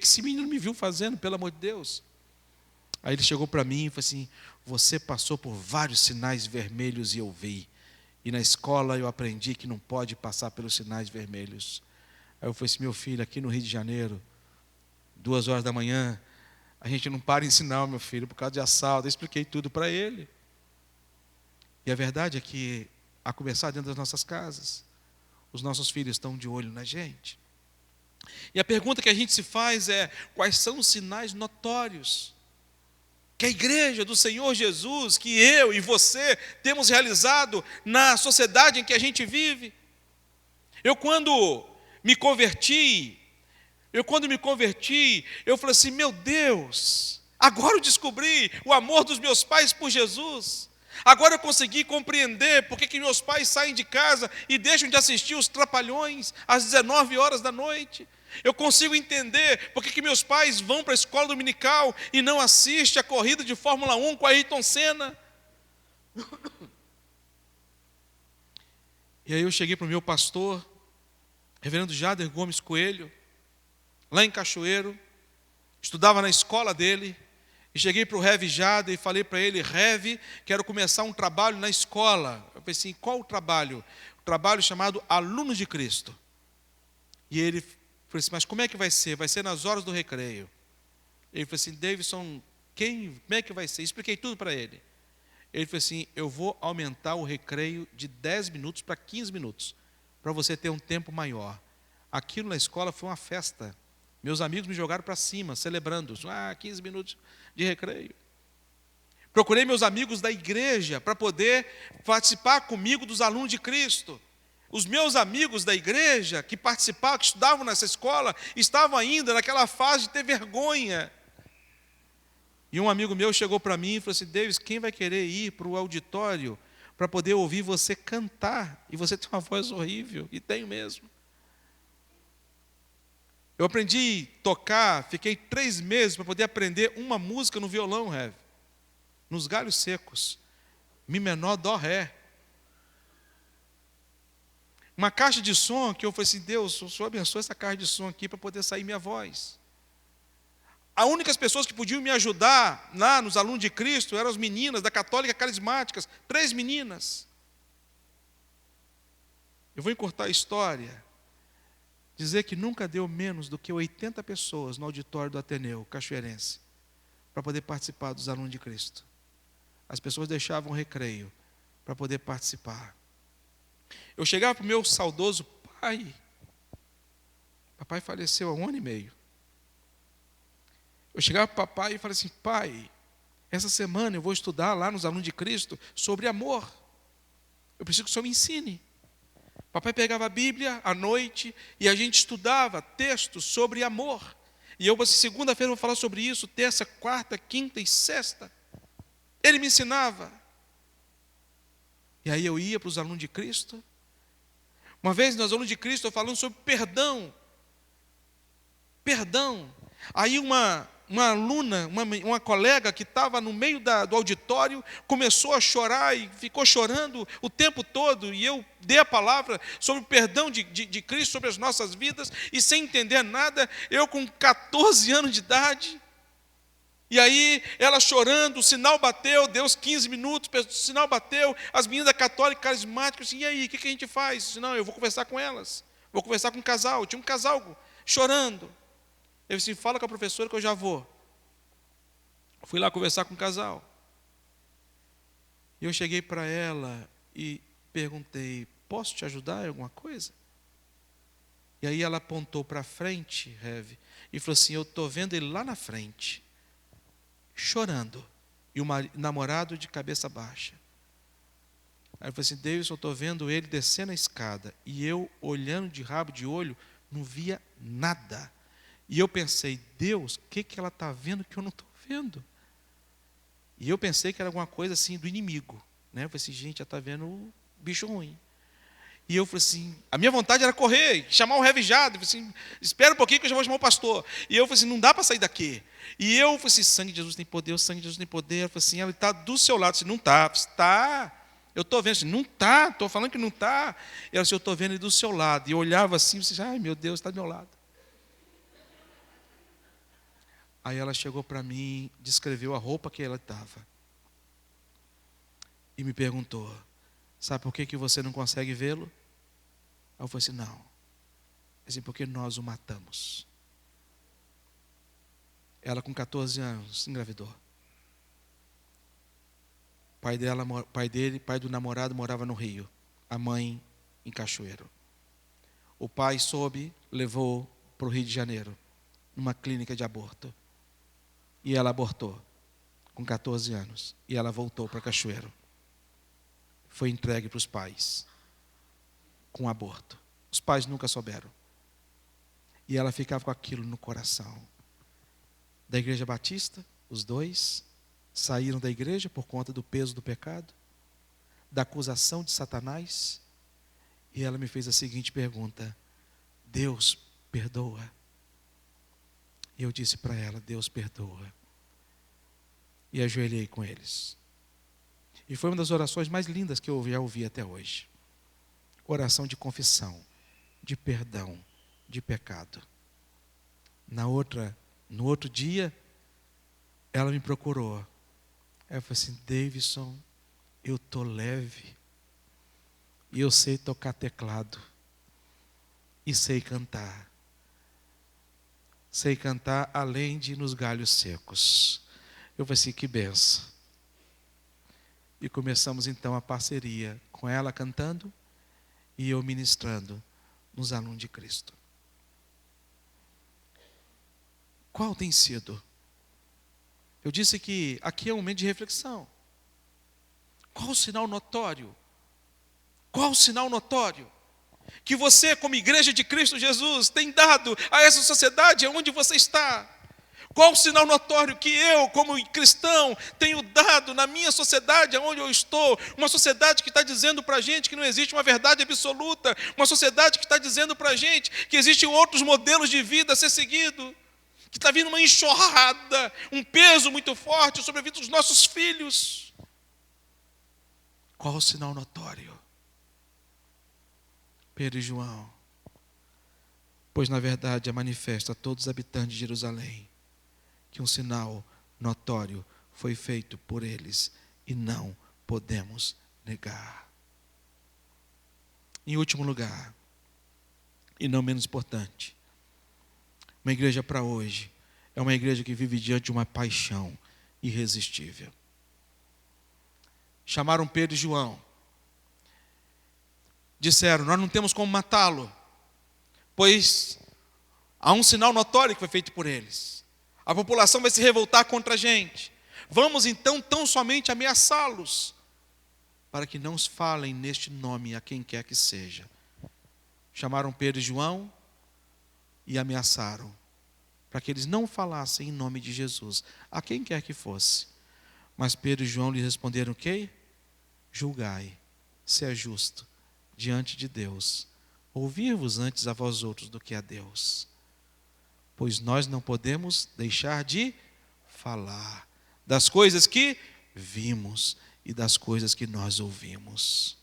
esse menino me viu fazendo, pelo amor de Deus? Aí ele chegou para mim e falou assim: você passou por vários sinais vermelhos e eu vi. E na escola eu aprendi que não pode passar pelos sinais vermelhos. Aí eu falei assim: meu filho, aqui no Rio de Janeiro, 2 horas da manhã, a gente não para em sinal, meu filho, por causa de assalto. Eu expliquei tudo para ele. E a verdade é que, a começar dentro das nossas casas, os nossos filhos estão de olho na gente. E a pergunta que a gente se faz é: quais são os sinais notórios que a igreja do Senhor Jesus, que eu e você temos realizado na sociedade em que a gente vive? Quando me converti, eu falei assim: meu Deus, agora eu descobri o amor dos meus pais por Jesus. Agora eu consegui compreender por que meus pais saem de casa e deixam de assistir os Trapalhões às 19 horas da noite. Eu consigo entender por que meus pais vão para a escola dominical e não assistem a corrida de Fórmula 1 com a Ayrton Senna. E aí eu cheguei para o meu pastor, reverendo Jader Gomes Coelho, lá em Cachoeiro, estudava na escola dele, e cheguei para o Rev Jader e falei para ele: Rev, quero começar um trabalho na escola. Eu pensei: qual o trabalho? O trabalho chamado Alunos de Cristo. E ele falou assim: mas como é que vai ser? Vai ser nas horas do recreio. Ele falou assim: Davidson, como é que vai ser? Expliquei tudo para ele. Ele falou assim: eu vou aumentar o recreio de 10 minutos para 15 minutos, para você ter um tempo maior. Aquilo na escola foi uma festa. Meus amigos me jogaram para cima, celebrando. 15 minutos de recreio. Procurei meus amigos da igreja para poder participar comigo dos alunos de Cristo. Os meus amigos da igreja que participavam, que estudavam nessa escola, estavam ainda naquela fase de ter vergonha. E um amigo meu chegou para mim e falou assim: Davis, quem vai querer ir para o auditório para poder ouvir você cantar? E você tem uma voz horrível, e tenho mesmo. Eu aprendi a tocar, fiquei 3 meses para poder aprender uma música no violão, Rev. Nos galhos secos. Mi menor, dó, ré. Uma caixa de som que eu falei assim: Deus, o Senhor abençoe essa caixa de som aqui para poder sair minha voz. As únicas pessoas que podiam me ajudar lá nos alunos de Cristo eram as meninas da Católica Carismáticas, 3 meninas. Eu vou encurtar a história. Dizer que nunca deu menos do que 80 pessoas no auditório do Ateneu Cachoeirense para poder participar dos alunos de Cristo. As pessoas deixavam o recreio para poder participar. Eu chegava para o meu saudoso pai. Papai faleceu há 1 ano e meio. Eu chegava para o papai e falei assim: pai, essa semana eu vou estudar lá nos alunos de Cristo sobre amor. Eu preciso que o senhor me ensine. Papai pegava a Bíblia à noite e a gente estudava textos sobre amor. E eu, segunda-feira, vou falar sobre isso, terça, quarta, quinta e sexta. Ele me ensinava. E aí eu ia para os alunos de Cristo. Uma vez nos alunos de Cristo, eu falando sobre perdão. Perdão. Aí uma aluna, uma colega que estava no meio do auditório, começou a chorar e ficou chorando o tempo todo. E eu dei a palavra sobre o perdão de Cristo sobre as nossas vidas. E sem entender nada, eu com 14 anos de idade. E aí, ela chorando, o sinal bateu, deu uns 15 minutos, o sinal bateu, as meninas católicas, carismáticas, assim, e aí, o que a gente faz? Eu disse, não, eu vou conversar com elas, vou conversar com um casal. Tinha um casal chorando. Eu disse, fala com a professora que eu já vou. Fui lá conversar com o casal. E eu cheguei para ela e perguntei, posso te ajudar em alguma coisa? E aí ela apontou para frente, Rev, e falou assim, eu estou vendo ele lá na frente, chorando, e o namorado de cabeça baixa. Aí eu falei assim, Davidson, eu estou vendo ele descendo a escada, e eu olhando de rabo de olho, não via nada. E eu pensei, Deus, o que ela está vendo que eu não estou vendo? E eu pensei que era alguma coisa assim do inimigo, né? Eu falei assim, gente, já está vendo o bicho ruim. E eu falei assim, a minha vontade era correr, chamar o revijado. Eu falei assim, espera um pouquinho que eu já vou chamar o pastor. E eu falei assim, não dá para sair daqui. E eu falei assim, sangue de Jesus tem poder, o sangue de Jesus tem poder. Eu falei assim, ele está do seu lado. Eu disse, não está. Está. Eu estou vendo. Eu disse, não está, estou falando que não está. Eu disse, eu estou vendo ele do seu lado. E eu olhava assim, eu disse, ai meu Deus, está do meu lado. Aí ela chegou para mim, descreveu a roupa que ela estava. E me perguntou, sabe por que você não consegue vê-lo? Aí eu falei assim, não. Assim, porque nós o matamos. Ela com 14 anos engravidou. Pai do namorado morava no Rio. A mãe em Cachoeiro. O pai soube, levou para o Rio de Janeiro, numa clínica de aborto. E ela abortou com 14 anos. E ela voltou para Cachoeiro. Foi entregue para os pais com aborto. Os pais nunca souberam. E ela ficava com aquilo no coração. Da Igreja Batista, os dois saíram da igreja por conta do peso do pecado, da acusação de Satanás. E ela me fez a seguinte pergunta, Deus perdoa? E eu disse para ela, Deus perdoa. E ajoelhei com eles. E foi uma das orações mais lindas que eu já ouvi até hoje. Oração de confissão, de perdão, de pecado. No outro dia, ela me procurou. Ela falou assim, Davidson, eu estou leve. E eu sei tocar teclado. E sei cantar. Sei cantar além de nos galhos secos. Eu falei assim, que benção. E começamos então a parceria com ela cantando e eu ministrando nos alunos de Cristo. Qual tem sido? Eu disse que aqui é um momento de reflexão. Qual o sinal notório? Qual o sinal notório que você, como igreja de Cristo Jesus, tem dado a essa sociedade onde você está? Qual o sinal notório que eu, como cristão, tenho dado na minha sociedade, onde eu estou? Uma sociedade que está dizendo para a gente que não existe uma verdade absoluta. Uma sociedade que está dizendo para a gente que existem outros modelos de vida a ser seguido. Que está vindo uma enxurrada, um peso muito forte sobre a vida dos nossos filhos. Qual o sinal notório? Pedro e João. Pois na verdade é manifesto a todos os habitantes de Jerusalém que um sinal notório foi feito por eles e não podemos negar. Em último lugar, e não menos importante, uma igreja para hoje é uma igreja que vive diante de uma paixão irresistível. Chamaram Pedro e João. Disseram, nós não temos como matá-lo, pois há um sinal notório que foi feito por eles. A população vai se revoltar contra a gente. Vamos então tão somente ameaçá-los, para que não falem neste nome a quem quer que seja. Chamaram Pedro e João e ameaçaram, para que eles não falassem em nome de Jesus, a quem quer que fosse. Mas Pedro e João lhe responderam o quê? Julgai se é justo diante de Deus ouvir-vos antes a vós outros do que a Deus. Pois nós não podemos deixar de falar das coisas que vimos e das coisas que nós ouvimos.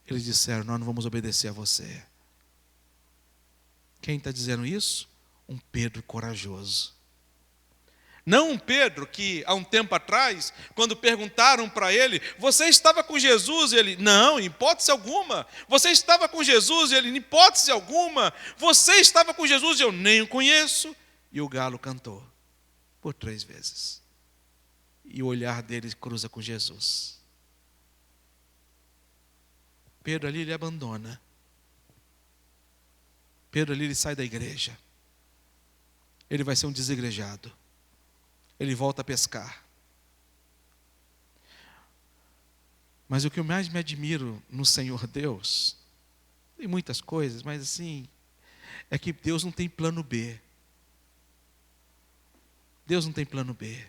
Eles disseram: nós não vamos obedecer a você. Quem está dizendo isso? Um Pedro corajoso. Não um Pedro que, há um tempo atrás, quando perguntaram para ele: você estava com Jesus? Ele: não, em hipótese alguma. Você estava com Jesus? Ele: em hipótese alguma. Você estava com Jesus? Eu nem o conheço. E o galo cantou por 3 vezes. E o olhar dele cruza com Jesus. Pedro ali, ele abandona. Pedro ali, ele sai da igreja. Ele vai ser um desigrejado. Ele volta a pescar. Mas o que eu mais me admiro no Senhor Deus, tem muitas coisas, mas assim, é que Deus não tem plano B. Deus não tem plano B.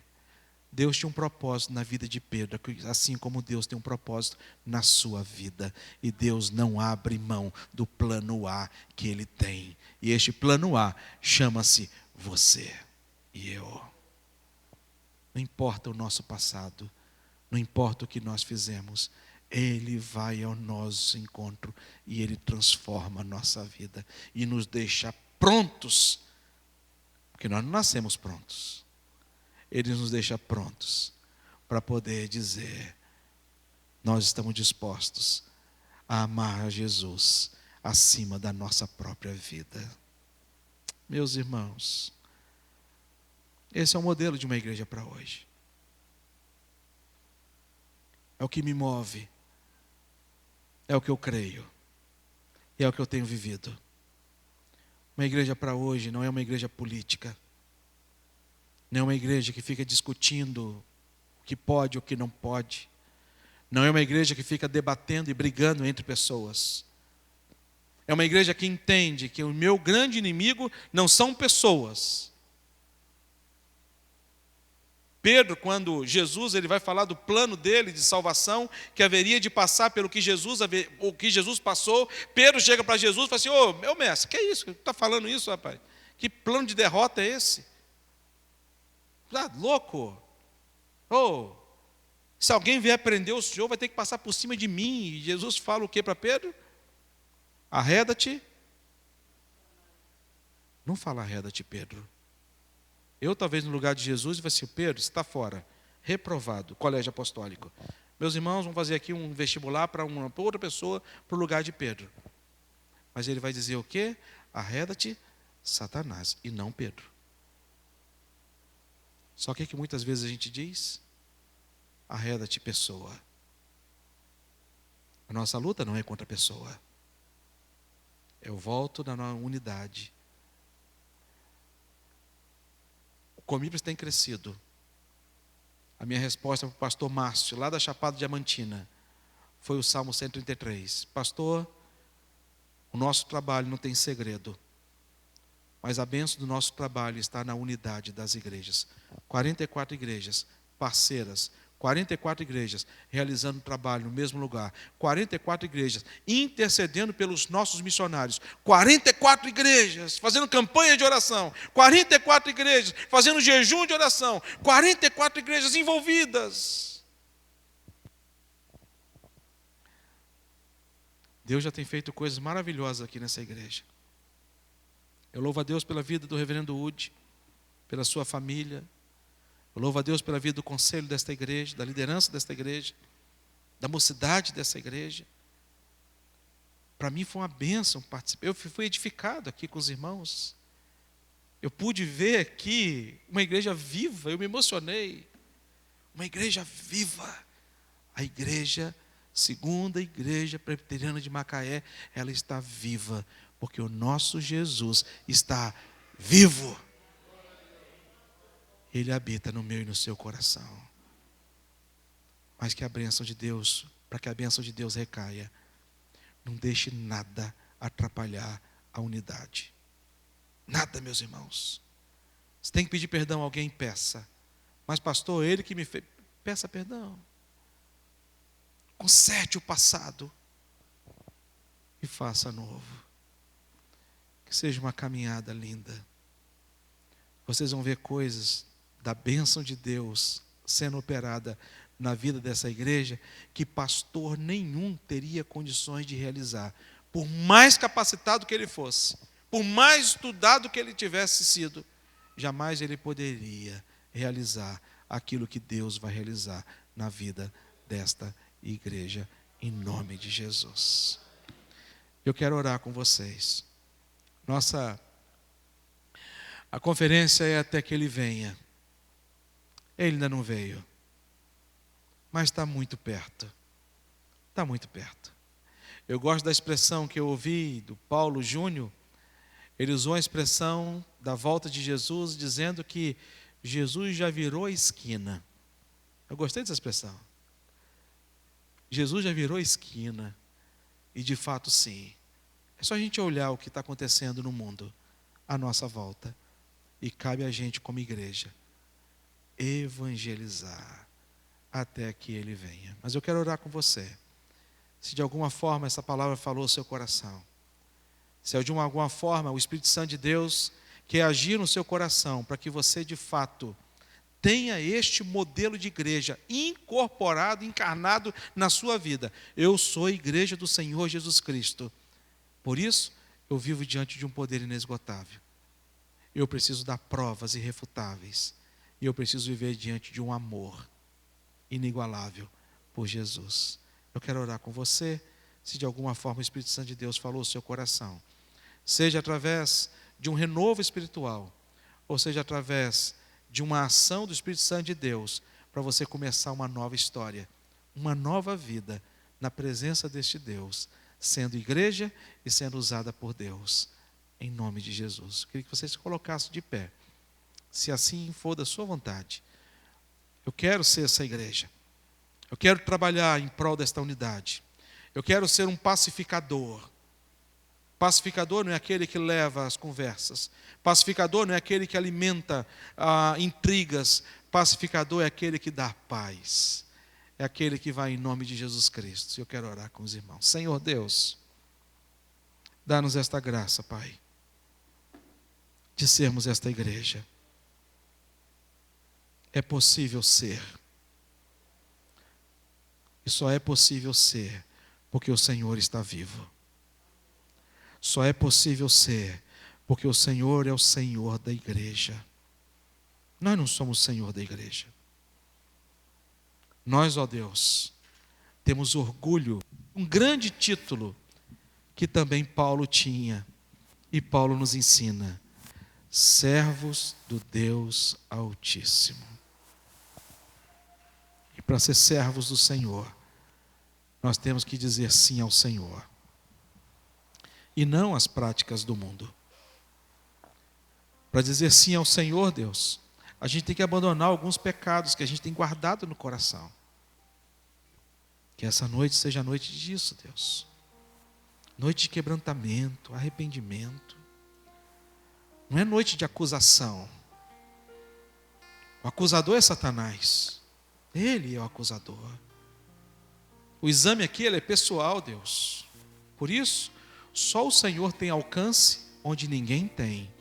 Deus tinha um propósito na vida de Pedro, assim como Deus tem um propósito na sua vida. E Deus não abre mão do plano A que Ele tem. E este plano A chama-se você e eu. Não importa o nosso passado, não importa o que nós fizemos, Ele vai ao nosso encontro e Ele transforma a nossa vida e nos deixa prontos, porque nós não nascemos prontos. Ele nos deixa prontos para poder dizer: nós estamos dispostos a amar a Jesus acima da nossa própria vida. Meus irmãos, esse é o modelo de uma igreja para hoje. É o que me move, é o que eu creio, e é o que eu tenho vivido. Uma igreja para hoje não é uma igreja política, não é uma igreja que fica discutindo o que pode ou o que não pode, não é uma igreja que fica debatendo e brigando entre pessoas. É uma igreja que entende que o meu grande inimigo não são pessoas. Pedro, quando Jesus ele vai falar do plano dele de salvação, que haveria de passar pelo que o que Jesus passou, Pedro chega para Jesus e fala assim: ô, meu mestre, que é isso? Que está falando isso, rapaz? Que plano de derrota é esse? Ah, louco! Oh, se alguém vier prender o Senhor, vai ter que passar por cima de mim. E Jesus fala o que para Pedro? Arreda-te. Não fala arreda-te, Pedro. Eu, talvez, no lugar de Jesus, vai ser: Pedro, você está fora, reprovado, colégio apostólico. Meus irmãos, vamos fazer aqui um vestibular para uma outra pessoa, para o lugar de Pedro. Mas ele vai dizer o quê? Arreda-te, Satanás, e não Pedro. Só que muitas vezes a gente diz: arreda-te, pessoa. A nossa luta não é contra a pessoa. Eu volto na unidade. O Comípras tem crescido. A minha resposta para o pastor Márcio, lá da Chapada Diamantina, foi o Salmo 133. Pastor, o nosso trabalho não tem segredo, mas a bênção do nosso trabalho está na unidade das igrejas. 44 igrejas parceiras, 44 igrejas realizando trabalho no mesmo lugar, 44 igrejas intercedendo pelos nossos missionários, 44 igrejas fazendo campanha de oração, 44 igrejas fazendo jejum de oração, 44 igrejas envolvidas. Deus já tem feito coisas maravilhosas aqui nessa igreja. Eu louvo a Deus pela vida do reverendo Woody, pela sua família. Eu louvo a Deus pela vida do conselho desta igreja, da liderança desta igreja, da mocidade dessa igreja. Para mim foi uma bênção participar. Eu fui edificado aqui com os irmãos. Eu pude ver aqui uma igreja viva, eu me emocionei. Uma igreja viva. A igreja, segunda igreja presbiteriana de Macaé, ela está viva, porque o nosso Jesus está vivo. Ele habita no meu e no seu coração. Mas que a bênção de Deus, para que a bênção de Deus recaia, não deixe nada atrapalhar a unidade. Nada, meus irmãos. Se tem que pedir perdão a alguém, peça. Mas pastor, ele que me fez, peça perdão. conserte o passado e faça novo. Que seja uma caminhada linda. Vocês vão ver coisas da bênção de Deus sendo operada na vida dessa igreja que pastor nenhum teria condições de realizar. Por mais capacitado que ele fosse, por mais estudado que ele tivesse sido, jamais ele poderia realizar aquilo que Deus vai realizar na vida desta igreja, em nome de Jesus. Eu quero orar com vocês. A conferência é até que ele venha. Ele ainda não veio, mas está muito perto. Está muito perto. Eu gosto da expressão que eu ouvi do Paulo Júnior. Ele usou a expressão da volta de Jesus, dizendo que Jesus já virou a esquina. Eu gostei dessa expressão. Jesus já virou a esquina. E de fato sim. É só a gente olhar o que está acontecendo no mundo à nossa volta. E cabe a gente como igreja evangelizar até que ele venha. Mas eu quero orar com você. Se de alguma forma essa palavra falou ao seu coração, se de alguma forma o Espírito Santo de Deus quer agir no seu coração para que você de fato tenha este modelo de igreja incorporado, encarnado na sua vida. Eu sou a igreja do Senhor Jesus Cristo. Por isso, eu vivo diante de um poder inesgotável. Eu preciso dar provas irrefutáveis. E eu preciso viver diante de um amor inigualável por Jesus. Eu quero orar com você, se de alguma forma o Espírito Santo de Deus falou ao seu coração. Seja através de um renovo espiritual, ou seja através de uma ação do Espírito Santo de Deus, para você começar uma nova história, uma nova vida, na presença deste Deus, sendo igreja e sendo usada por Deus, em nome de Jesus. Eu queria que você se colocasse de pé, se assim for da sua vontade. Eu quero ser essa igreja. Eu quero trabalhar em prol desta unidade. Eu quero ser um pacificador. Pacificador não é aquele que leva as conversas. Pacificador não é aquele que alimenta intrigas. Pacificador é aquele que dá paz. É aquele que vai em nome de Jesus Cristo. Eu quero orar com os irmãos. Senhor Deus, dá-nos esta graça, Pai, de sermos esta igreja. É possível ser. E só é possível ser porque o Senhor está vivo. Só é possível ser porque o Senhor é o Senhor da igreja. Nós não somos o Senhor da igreja. Nós, ó Deus, temos orgulho, um grande título que também Paulo tinha. E Paulo nos ensina: servos do Deus Altíssimo. E para ser servos do Senhor, nós temos que dizer sim ao Senhor. E não às práticas do mundo. Para dizer sim ao Senhor, Deus, a gente tem que abandonar alguns pecados que a gente tem guardado no coração. Que essa noite seja a noite disso, Deus. Noite de quebrantamento, arrependimento. Não é noite de acusação. O acusador é Satanás. Ele é o acusador. O exame aqui ele é pessoal, Deus. Por isso, só o Senhor tem alcance onde ninguém tem,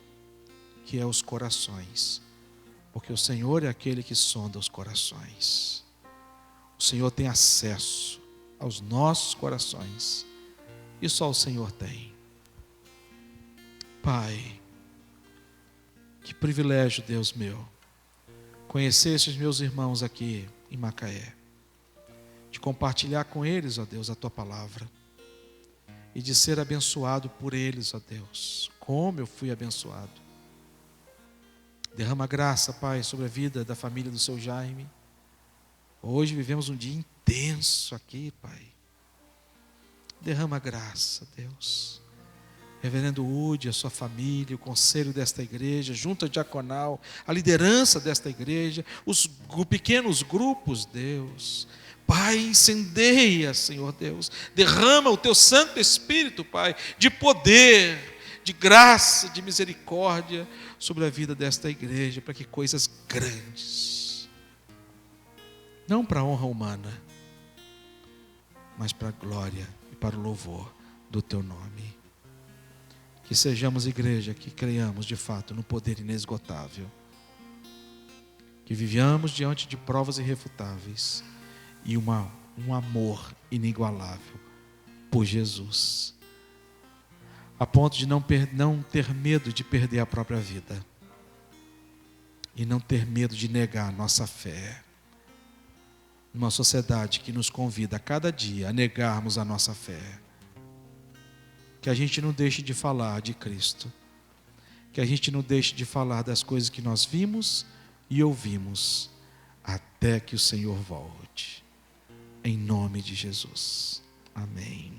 que é os corações. Porque o Senhor é aquele que sonda os corações. O Senhor tem acesso aos nossos corações. E só o Senhor tem. Pai, que privilégio, Deus meu, conhecer esses meus irmãos aqui em Macaé, de compartilhar com eles, ó Deus, a Tua palavra, e de ser abençoado por eles, ó Deus, como eu fui abençoado. Derrama graça, Pai, sobre a vida da família do seu Jaime. Hoje vivemos um dia intenso aqui, Pai. Derrama graça, Deus. Reverendo Ude, a sua família, o conselho desta igreja, junta diaconal, a liderança desta igreja, os pequenos grupos, Deus. Pai, incendeia, Senhor Deus. Derrama o Teu Santo Espírito, Pai, de poder, de graça, de misericórdia sobre a vida desta igreja, para que coisas grandes, não para a honra humana, mas para a glória e para o louvor do Teu nome. Que sejamos igreja, que creiamos de fato no poder inesgotável, que vivamos diante de provas irrefutáveis e um amor inigualável por Jesus, a ponto de não ter medo de perder a própria vida e não ter medo de negar a nossa fé. Uma sociedade que nos convida a cada dia a negarmos a nossa fé. Que a gente não deixe de falar de Cristo. Que a gente não deixe de falar das coisas que nós vimos e ouvimos, até que o Senhor volte. Em nome de Jesus. Amém.